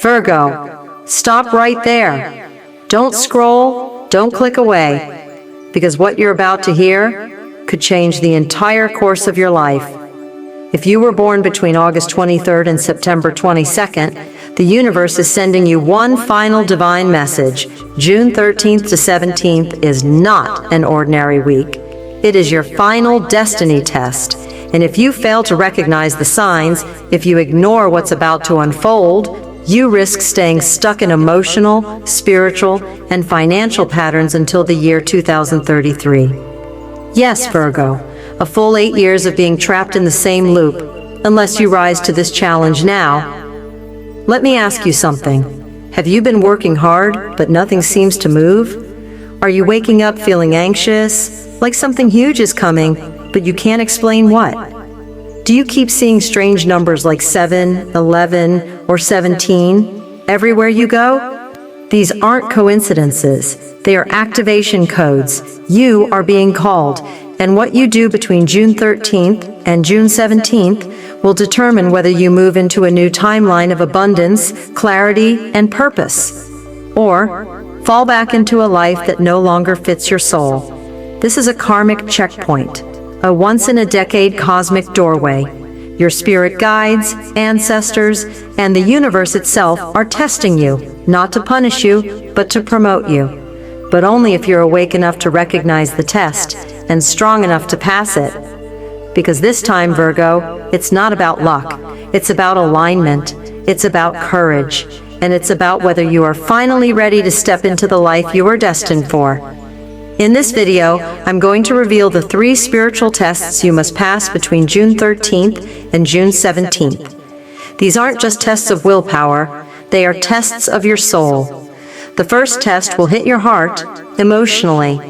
Virgo, stop right there. Don't scroll, don't click away, because what you're about to hear could change the entire course of your life. If you were born between August 23rd and September 22nd, the universe is sending you one final divine message. June 13th to 17th is not an ordinary week. It is your final destiny test. And if you fail to recognize the signs, if you ignore what's about to unfold, you risk staying stuck in emotional, spiritual, and financial patterns until the year 2033. Yes, Virgo, a full 8 years of being trapped in the same loop, unless you rise to this challenge now. Let me ask you something. Have you been working hard, but nothing seems to move? Are you waking up feeling anxious, like something huge is coming, but you can't explain what? Do you keep seeing strange numbers like 7, 11, or 17 everywhere you go? These aren't coincidences. They are activation codes. You are being called, and what you do between June 13th and June 17th will determine whether you move into a new timeline of abundance, clarity, and purpose, or fall back into a life that no longer fits your soul. This is a karmic checkpoint, a once-in-a-decade cosmic doorway. Your spirit guides, ancestors, and the universe itself are testing you, not to punish you, but to promote you. But only if you're awake enough to recognize the test and strong enough to pass it. Because this time, Virgo, it's not about luck. It's about alignment. It's about courage. And it's about whether you are finally ready to step into the life you are destined for. In this video, I'm going to reveal the 3 spiritual tests you must pass between June 13th and June 17th. These aren't just tests of willpower, they are tests of your soul. The first test will hit your heart emotionally.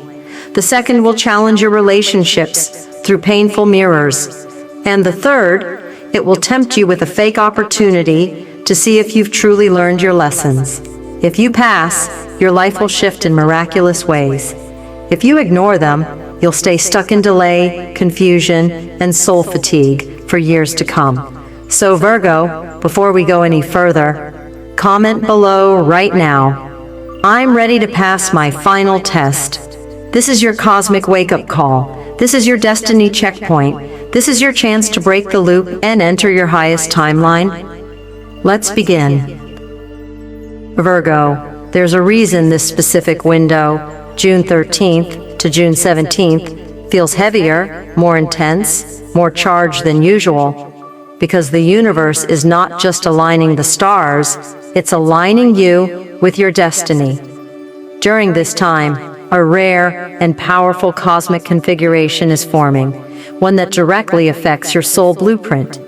The second will challenge your relationships through painful mirrors. And the third, it will tempt you with a fake opportunity to see if you've truly learned your lessons. If you pass, your life will shift in miraculous ways. If you ignore them, you'll stay stuck in delay, confusion, and soul fatigue for years to come. So Virgo, before we go any further, comment below right now. I'm ready to pass my final test. This is your cosmic wake-up call. This is your destiny checkpoint. This is your chance to break the loop and enter your highest timeline. Let's begin. Virgo, there's a reason this specific window, June 13th to June 17th, feels heavier, more intense, more charged than usual, because the universe is not just aligning the stars, it's aligning you with your destiny. During this time, a rare and powerful cosmic configuration is forming, one that directly affects your soul blueprint.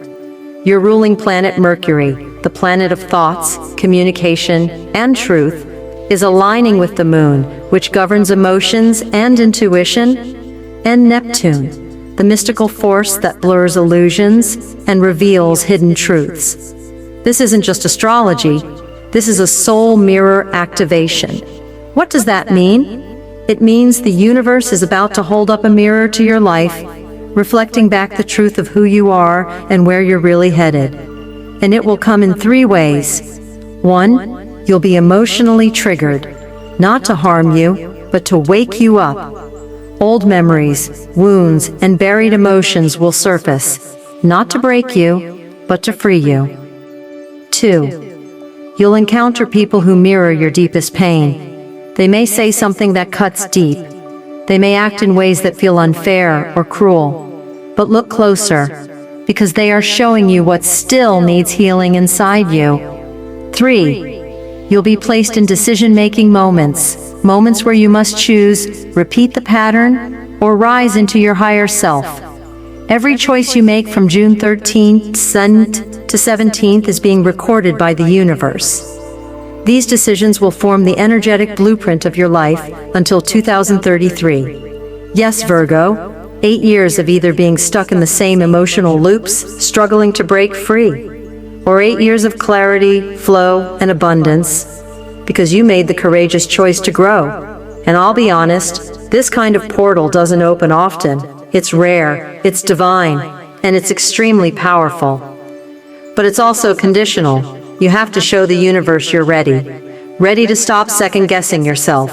Your ruling planet Mercury, the planet of thoughts, communication, and truth, is aligning with the moon, which governs emotions and intuition, and Neptune, the mystical force that blurs illusions and reveals hidden truths. This isn't just astrology, this is a soul mirror activation. What does that mean? It means the universe is about to hold up a mirror to your life, reflecting back the truth of who you are and where you're really headed. And it will come in 3 ways. 1, you'll be emotionally triggered, not to harm you, but to wake you up. Old memories, wounds, and buried emotions will surface, not to break you, but to free you. 2, you'll encounter people who mirror your deepest pain. They may say something that cuts deep. They may act in ways that feel unfair or cruel. But look closer, because they are showing you what still needs healing inside you. 3, you'll be placed in decision-making moments where you must choose, repeat the pattern, or rise into your higher self. Every choice you make from June 13th to 17th is being recorded by the universe. These decisions will form the energetic blueprint of your life until 2033. Yes, Virgo, 8 years of either being stuck in the same emotional loops, struggling to break free, or 8 years of clarity, flow, and abundance, because you made the courageous choice to grow. And I'll be honest, this kind of portal doesn't open often. It's rare, it's divine, and it's extremely powerful. But it's also conditional. You have to show the universe you're ready. Ready to stop second-guessing yourself.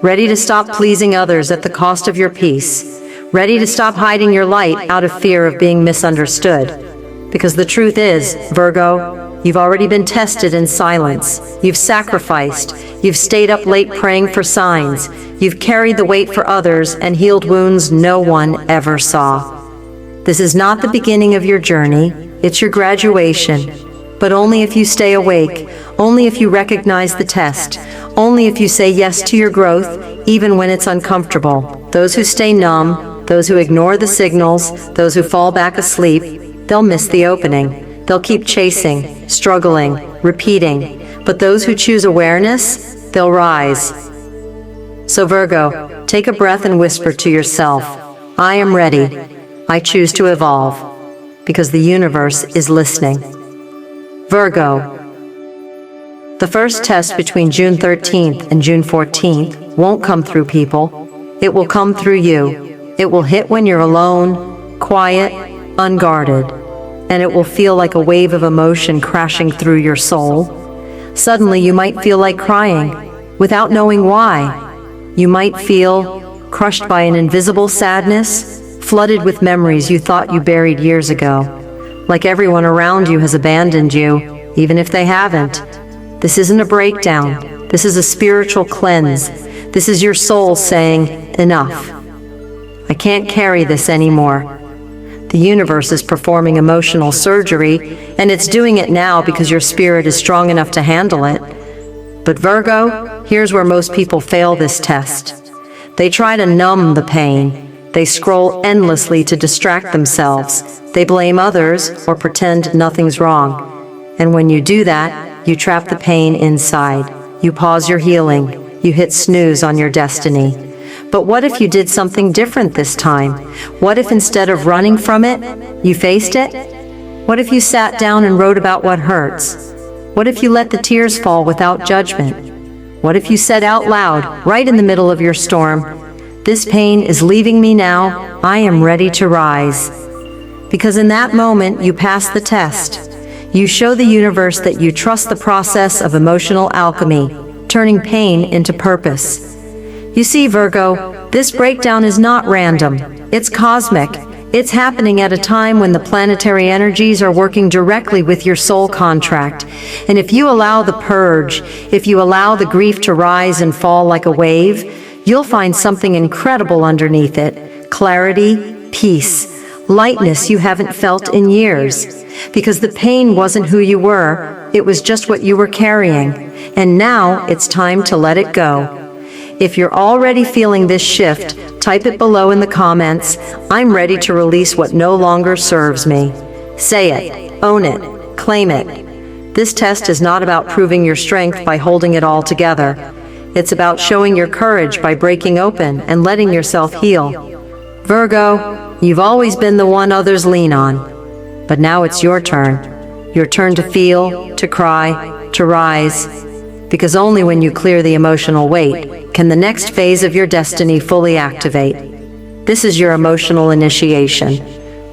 Ready to stop pleasing others at the cost of your peace. Ready to stop hiding your light out of fear of being misunderstood. Because the truth is, Virgo, you've already been tested in silence. You've sacrificed. You've stayed up late praying for signs. You've carried the weight for others and healed wounds no one ever saw. This is not the beginning of your journey, it's your graduation. But only if you stay awake, only if you recognize the test, only if you say yes to your growth, even when it's uncomfortable. Those who stay numb, those who ignore the signals, those who fall back asleep, they'll miss the opening. They'll keep chasing, struggling, repeating. But those who choose awareness, they'll rise. So Virgo, take a breath and whisper to yourself, I am ready. I choose to evolve. Because the universe is listening. Virgo. The first test between June 13th and June 14th won't come through people. It will come through you. It will hit when you're alone, quiet, unguarded, and it will feel like a wave of emotion crashing through your soul. Suddenly you might feel like crying, without knowing why. You might feel crushed by an invisible sadness, flooded with memories you thought you buried years ago. Like everyone around you has abandoned you, even if they haven't. This isn't a breakdown. This is a spiritual cleanse. This is your soul saying, enough. I can't carry this anymore. The universe is performing emotional surgery, and it's doing it now because your spirit is strong enough to handle it. But Virgo, here's where most people fail this test. They try to numb the pain. They scroll endlessly to distract themselves. They blame others or pretend nothing's wrong. And when you do that, you trap the pain inside. You pause your healing. You hit snooze on your destiny. But what if you did something different this time? What if instead of running from it, you faced it? What if you sat down and wrote about what hurts? What if you let the tears fall without judgment? What if you said out loud, right in the middle of your storm, this pain is leaving me now, I am ready to rise. Because in that moment, you pass the test. You show the universe that you trust the process of emotional alchemy, turning pain into purpose. You see, Virgo, this breakdown is not random. It's cosmic. It's happening at a time when the planetary energies are working directly with your soul contract. And if you allow the purge, if you allow the grief to rise and fall like a wave, you'll find something incredible underneath it. Clarity, peace, lightness you haven't felt in years. Because the pain wasn't who you were, it was just what you were carrying. And now it's time to let it go. If you're already feeling this shift, type it below in the comments. I'm ready to release what no longer serves me. Say it, own it, claim it. This test is not about proving your strength by holding it all together. It's about showing your courage by breaking open and letting yourself heal. Virgo, you've always been the one others lean on. But now it's your turn. Your turn to feel, to cry, to rise. Because only when you clear the emotional weight can the next phase of your destiny fully activate. This is your emotional initiation.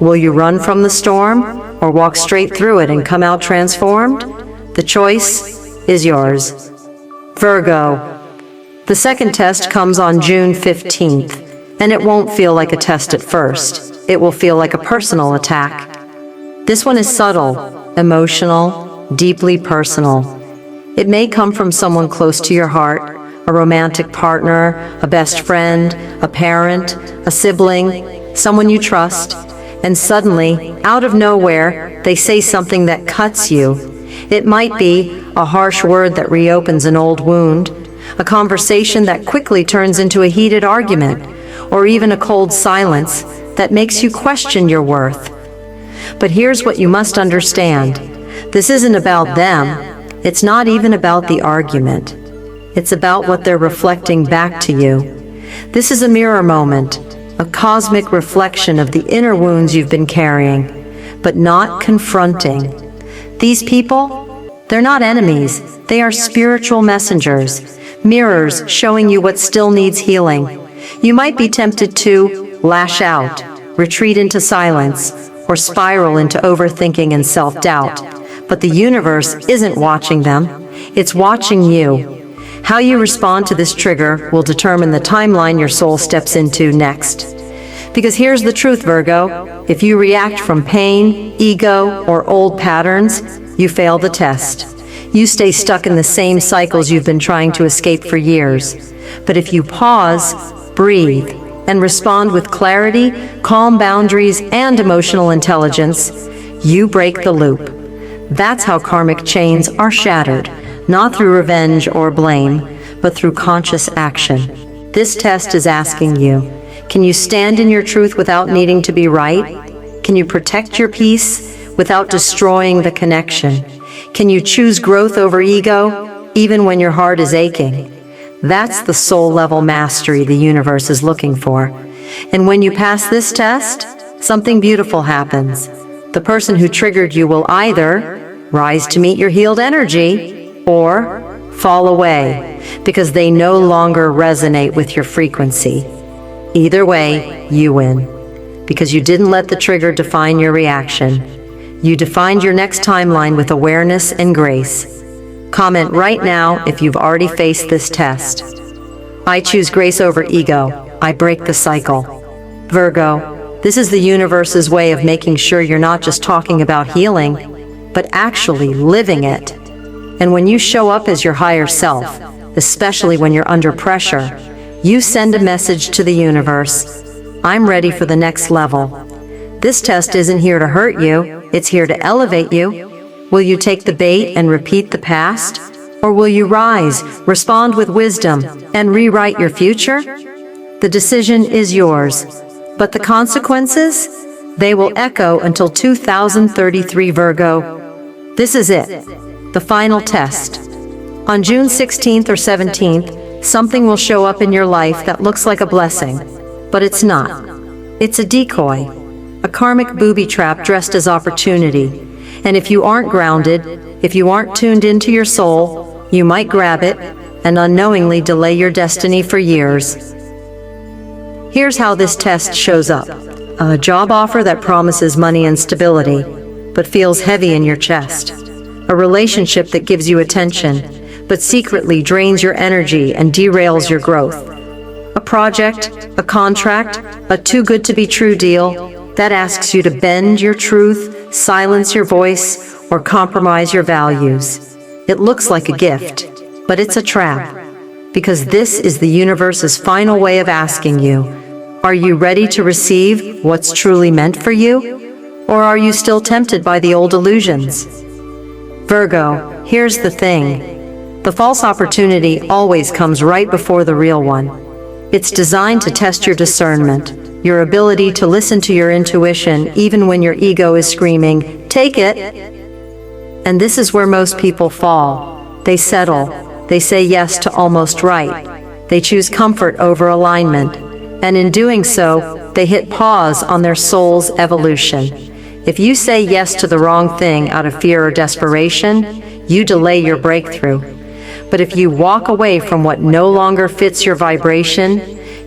Will you run from the storm or walk straight through it and come out transformed? The choice is yours. Virgo. The second test comes on June 15th, and it won't feel like a test at first. It will feel like a personal attack. This one is subtle, emotional, deeply personal. It may come from someone close to your heart, a romantic partner, a best friend, a parent, a sibling, someone you trust, and suddenly, out of nowhere, they say something that cuts you. It might be a harsh word that reopens an old wound, a conversation that quickly turns into a heated argument, or even a cold silence that makes you question your worth. But here's what you must understand. This isn't about them. It's not even about the argument. It's about what they're reflecting back to you. This is a mirror moment, a cosmic reflection of the inner wounds you've been carrying, but not confronting. These people, they're not enemies. They are spiritual messengers. Mirrors showing you what still needs healing. You might be tempted to lash out, retreat into silence, or spiral into overthinking and self-doubt. But the universe isn't watching them. It's watching you. How you respond to this trigger will determine the timeline your soul steps into next. Because here's the truth, Virgo. If you react from pain, ego, or old patterns, you fail the test. You stay stuck in the same cycles you've been trying to escape for years. But if you pause, breathe, and respond with clarity, calm boundaries, and emotional intelligence, you break the loop. That's how karmic chains are shattered, not through revenge or blame, but through conscious action. This test is asking you, can you stand in your truth without needing to be right? Can you protect your peace without destroying the connection? Can you choose growth over ego, even when your heart is aching? That's the soul-level mastery the universe is looking for. And when you pass this test, something beautiful happens. The person who triggered you will either rise to meet your healed energy or fall away because they no longer resonate with your frequency. Either way, you win. Because you didn't let the trigger define your reaction. You defined your next timeline with awareness and grace. Comment right now if you've already faced this test. I choose grace over ego. I break the cycle. Virgo, this is the universe's way of making sure you're not just talking about healing, but actually living it. And when you show up as your higher self, especially when you're under pressure, you send a message to the universe. I'm ready for the next level. This test isn't here to hurt you. It's here to elevate you. Will you take the bait and repeat the past? Or will you rise, respond with wisdom, and rewrite your future? The decision is yours. But the consequences? They will echo until 2033, Virgo. This is it. The final test. On June 16th or 17th, something will show up in your life that looks like a blessing. But it's not. It's a decoy. A karmic booby trap dressed as opportunity. And if you aren't grounded, if you aren't tuned into your soul, you might grab it and unknowingly delay your destiny for years. Here's how this test shows up. A job offer that promises money and stability, but feels heavy in your chest. A relationship that gives you attention, but secretly drains your energy and derails your growth. A project, a contract, a too-good-to-be-true deal that asks you to bend your truth, silence your voice, or compromise your values. It looks like a gift, but it's a trap. Because this is the universe's final way of asking you, are you ready to receive what's truly meant for you? Or are you still tempted by the old illusions? Virgo, here's the thing. The false opportunity always comes right before the real one. It's designed to test your discernment, your ability to listen to your intuition even when your ego is screaming, "Take it!" And this is where most people fall. They settle. They say yes to almost right. They choose comfort over alignment. And in doing so, they hit pause on their soul's evolution. If you say yes to the wrong thing out of fear or desperation, you delay your breakthrough. But if you walk away from what no longer fits your vibration,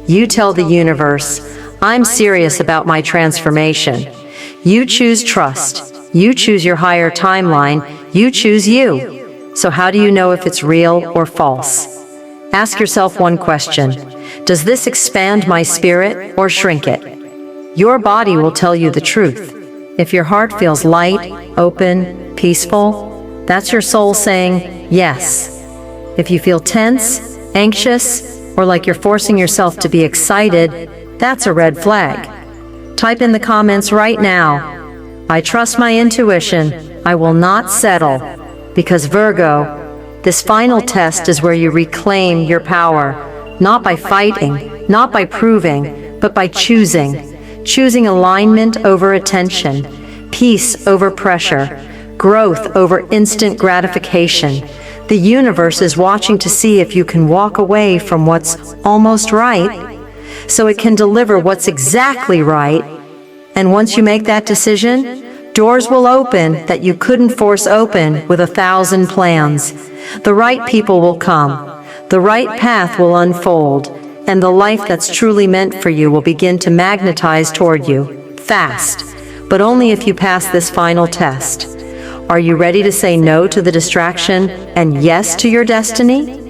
you tell the universe, I'm serious about my transformation. You choose trust. You choose your higher timeline. You choose you. So how do you know if it's real or false? Ask yourself one question. Does this expand my spirit or shrink it? Your body will tell you the truth. If your heart feels light, open, peaceful, that's your soul saying yes. If you feel tense, anxious, or like you're forcing yourself to be excited, that's a red flag. Type in the comments right now, I trust my intuition, I will not settle. Because Virgo, this final test is where you reclaim your power, not by fighting, not by proving, but by choosing. Choosing alignment over attention, peace over pressure, growth over instant gratification. The universe is watching to see if you can walk away from what's almost right, so it can deliver what's exactly right. And once you make that decision, doors will open that you couldn't force open with 1,000 plans. The right people will come, the right path will unfold, and the life that's truly meant for you will begin to magnetize toward you, fast, but only if you pass this final test. Are you ready to say no to the distraction and yes to your destiny?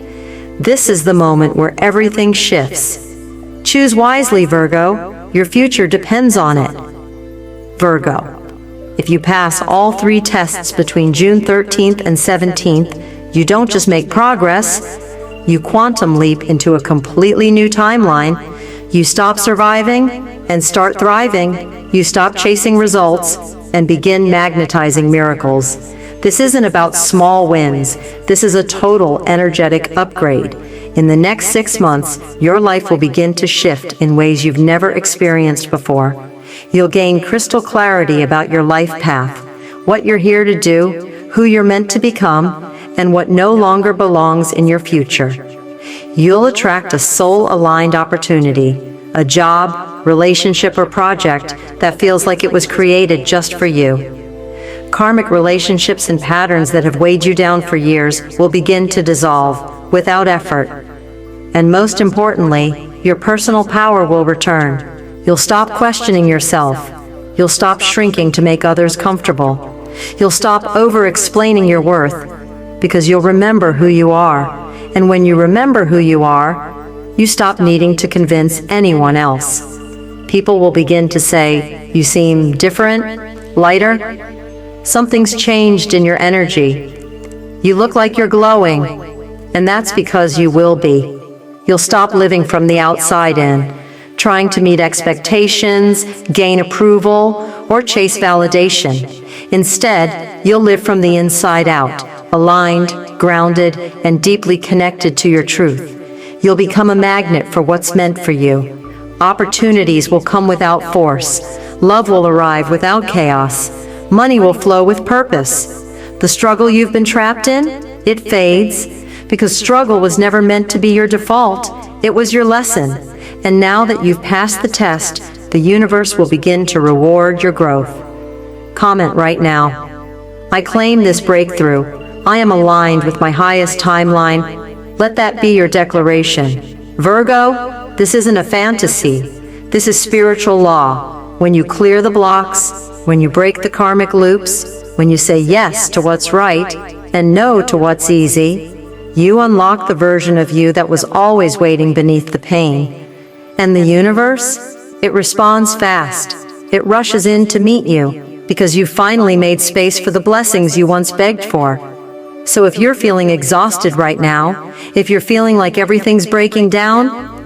This is the moment where everything shifts. Choose wisely, Virgo. Your future depends on it. Virgo, if you pass all 3 tests between June 13th and 17th, you don't just make progress, you quantum leap into a completely new timeline. You stop surviving and start thriving. You stop chasing results and begin magnetizing miracles. This isn't about small wins. This is a total energetic upgrade. In the next 6 months, your life will begin to shift in ways you've never experienced before. You'll gain crystal clarity about your life path, what you're here to do, who you're meant to become, and what no longer belongs in your future. You'll attract a soul-aligned opportunity, a job, relationship, or project that feels like it was created just for you. Karmic relationships and patterns that have weighed you down for years will begin to dissolve without effort. And most importantly, your personal power will return. You'll stop questioning yourself. You'll stop shrinking to make others comfortable. You'll stop over-explaining your worth, because you'll remember who you are. And when you remember who you are, you stop needing to convince anyone else. People will begin to say, "You seem different, lighter. Something's changed in your energy. You look like you're glowing." And that's because you will be. You'll stop living from the outside in, trying to meet expectations, gain approval, or chase validation. Instead, you'll live from the inside out, aligned, grounded, and deeply connected to your truth. You'll become a magnet for what's meant for you. Opportunities will come without force. Love will arrive without chaos. Money will flow with purpose. The struggle you've been trapped in, it fades, because struggle was never meant to be your default. It was your lesson. And now that you've passed the test, the universe will begin to reward your growth. Comment right now. I claim this breakthrough. I am aligned with my highest timeline. Let that be your declaration. Virgo, this isn't a fantasy. This is spiritual law. When you clear the blocks, when you break the karmic loops, when you say yes to what's right and no to what's easy, you unlock the version of you that was always waiting beneath the pain. And the universe, it responds fast. It rushes in to meet you, because you finally made space for the blessings you once begged for. So if you're feeling exhausted right now, if you're feeling like everything's breaking down,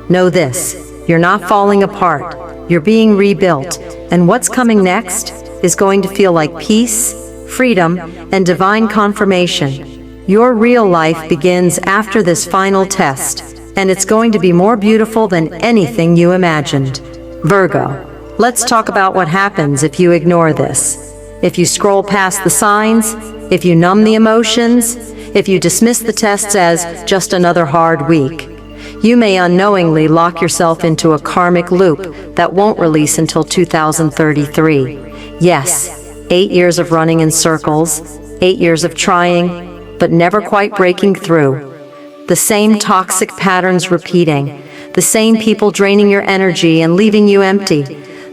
know this: you're not falling apart. You're being rebuilt. And what's coming next is going to feel like peace, freedom, and divine confirmation. Your real life begins after this final test, and it's going to be more beautiful than anything you imagined. Virgo, let's talk about what happens if you ignore this. If you scroll past the signs, if you numb the emotions, if you dismiss the tests as just another hard week, you may unknowingly lock yourself into a karmic loop that won't release until 2033. Yes, 8 years of running in circles, 8 years of trying, but never quite breaking through. The same toxic patterns repeating, the same people draining your energy and leaving you empty,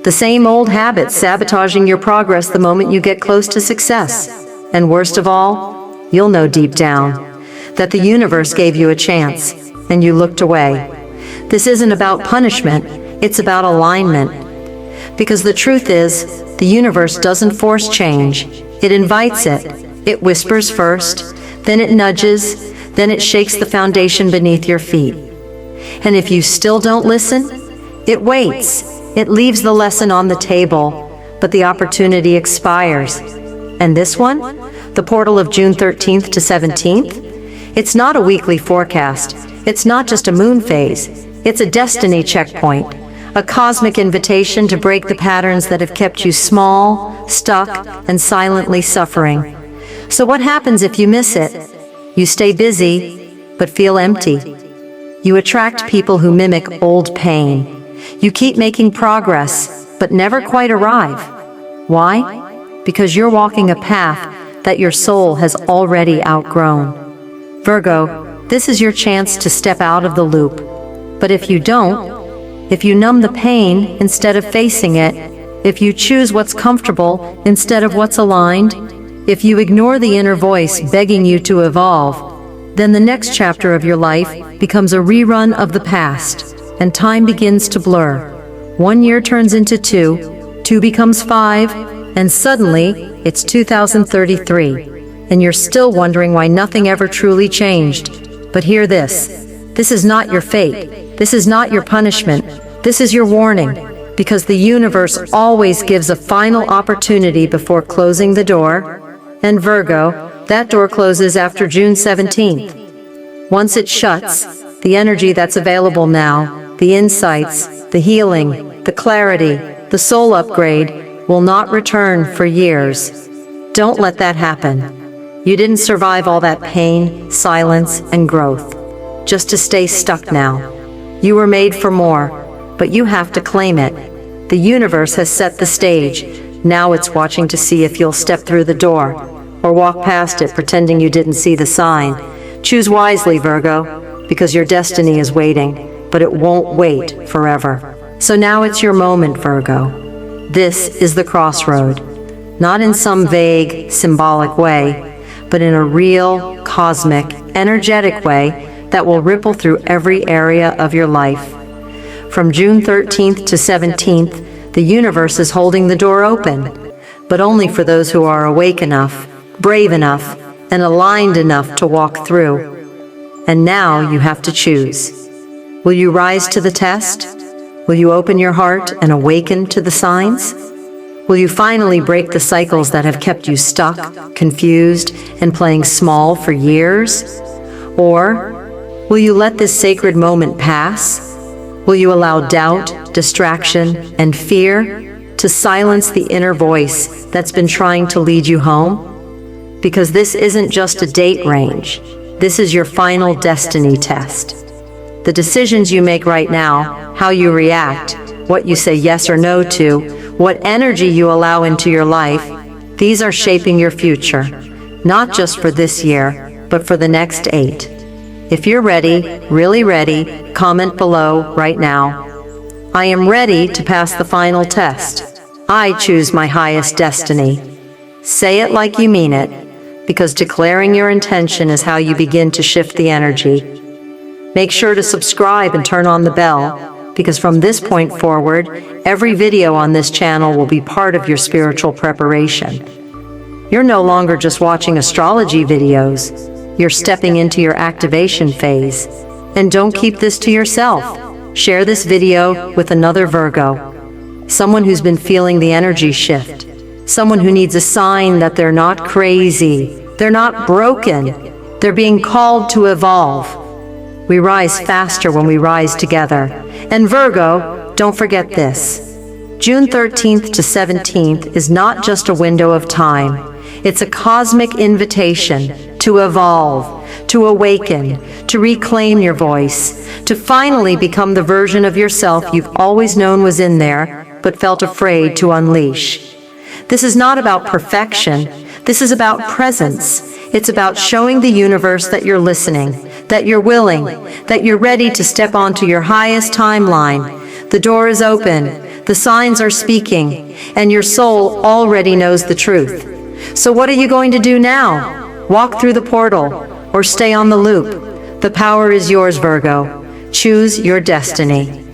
the same old habits sabotaging your progress the moment you get close to success. And worst of all, you'll know deep down that the universe gave you a chance, and you looked away. This isn't about punishment, it's about alignment. Because the truth is, the universe doesn't force change, it invites it. It whispers first, then it nudges, then it shakes the foundation beneath your feet. And if you still don't listen, it waits. It leaves the lesson on the table, but the opportunity expires. And this one, the portal of June 13th to 17th, it's not a weekly forecast. It's not just a moon phase. It's a destiny checkpoint, a cosmic invitation to break the patterns that have kept you small, stuck, and silently suffering. So what happens if you miss it? You stay busy, but feel empty. You attract people who mimic old pain. You keep making progress, but never quite arrive. Why? Because you're walking a path that your soul has already outgrown. Virgo, this is your chance to step out of the loop. But if you don't, if you numb the pain instead of facing it, if you choose what's comfortable instead of what's aligned, If you ignore the inner voice begging you to evolve, then the next chapter of your life becomes a rerun of the past, and time begins to blur. 1 year turns into 2, 2 becomes 5, and suddenly it's 2033, and you're still wondering why nothing ever truly changed. But hear this. This is not your fate. This is not your punishment. This is your warning, because the universe always gives a final opportunity before closing the door. And Virgo, that door closes after June 17th. Once it shuts, the energy that's available now, the insights, the healing, the clarity, the soul upgrade, will not return for years. Don't let that happen. You didn't survive all that pain, silence, and growth just to stay stuck now. You were made for more, but you have to claim it. The universe has set the stage. Now it's watching to see if you'll step through the door or walk past it pretending you didn't see the sign. Choose wisely, Virgo, because your destiny is waiting, but it won't wait forever. So now it's your moment, Virgo. This is the crossroad, not in some vague, symbolic way, but in a real, cosmic, energetic way that will ripple through every area of your life. From June 13th to 17th, the universe is holding the door open, but only for those who are awake enough, brave enough, and aligned enough to walk through. And now you have to choose. Will you rise to the test? Will you open your heart and awaken to the signs? Will you finally break the cycles that have kept you stuck, confused, and playing small for years? Or will you let this sacred moment pass? Will you allow doubt, distraction, and fear to silence the inner voice that's been trying to lead you home? Because this isn't just a date range. This is your final destiny test. The decisions you make right now, how you react, what you say yes or no to, what energy you allow into your life, these are shaping your future, not just for this year, but for the next 8. If you're ready, really ready, comment below right now. I am ready to pass the final test. I choose my highest destiny. Say it like you mean it, because declaring your intention is how you begin to shift the energy. Make sure to subscribe and turn on the bell, because from this point forward, every video on this channel will be part of your spiritual preparation. You're no longer just watching astrology videos. You're stepping into your activation phase. And don't keep this to yourself. Share this video with another Virgo, someone who's been feeling the energy shift, someone who needs a sign that they're not crazy, they're not broken, they're being called to evolve. We rise faster when we rise together. And Virgo, don't forget this. June 13th to 17th is not just a window of time. It's a cosmic invitation to evolve, to awaken, to reclaim your voice, to finally become the version of yourself you've always known was in there, but felt afraid to unleash. This is not about perfection. This is about presence. It's about showing the universe that you're listening, that you're willing, that you're ready to step onto your highest timeline. The door is open, the signs are speaking, and your soul already knows the truth. So what are you going to do now? Walk through the portal, or stay on the loop. The power is yours, Virgo. Choose your destiny.